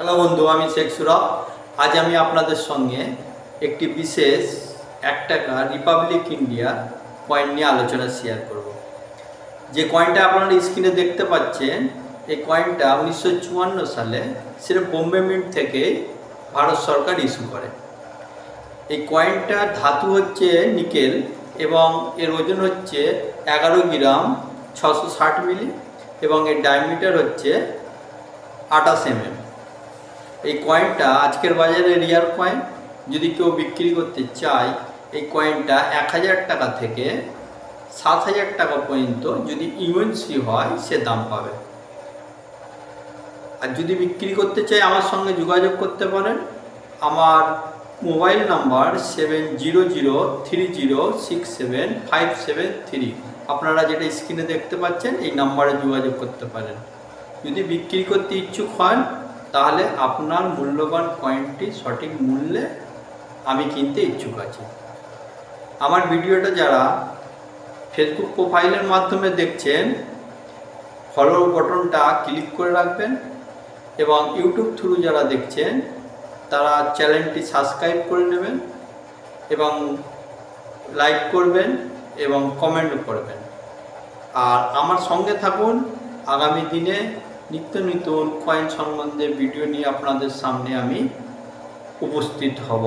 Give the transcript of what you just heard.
Hello বন্ধু, আমি শেখ সুরভ। আজ আমি আপনাদের সঙ্গে একটি বিশেষ 1 টাকা রিপাবলিক ইন্ডিয়া কয়েন নিয়ে আলোচনা শেয়ার করব। যে কয়েনটা আপনারা স্ক্রিনে দেখতে পাচ্ছেন, এই কয়েনটা 1954 সালে সির্ফ বোম্বে মিন্ট থেকে ভারত সরকার ইস্যু করে। এই কয়েনটার ধাতু হচ্ছে নিকেল এবং এর ওজন হচ্ছে 11 গ্রাম 660 মিলি এবং এর ডায়ামিটার হচ্ছে 28 mm। এই কয়েনটা আজকের বাজারে রিয়ার কয়েন। যদি কেউ বিক্রি করতে চায়, এই কয়েনটা 1000 টাকা থেকে 7000 টাকা পর্যন্ত যদি ইউএনসি হয় সে দাম পাবে। আর যদি বিক্রি করতে চাই আমার সঙ্গে যোগাযোগ করতে পারেন। আমার মোবাইল নাম্বার 7003067573। আপনারা যেটা স্ক্রিনে দেখতে পাচ্ছেন এই নাম্বারে যোগাযোগ করতে পারেন। যদি বিক্রি করতে ইচ্ছুক হন তাহলে আপনার মূল্যবান কয়েনটি সঠিক মূল্যে আমি কিনতে ইচ্ছুক আছি। আমার ভিডিওটা যারা ফেসবুক প্রোফাইলের মাধ্যমে দেখছেন, ফলো বাটনটা ক্লিক করে রাখবেন এবং ইউটিউব থ্রু যারা দেখছেন তারা চ্যানেলটি সাবস্ক্রাইব করে নেবেন এবং লাইক করবেন এবং কমেন্ট করবেন। আর আমার সঙ্গে থাকুন। আগামী দিনে নিত্য নতুন কয়েন সম্বন্ধে ভিডিও নিয়ে আপনাদের সামনে আমি উপস্থিত হব।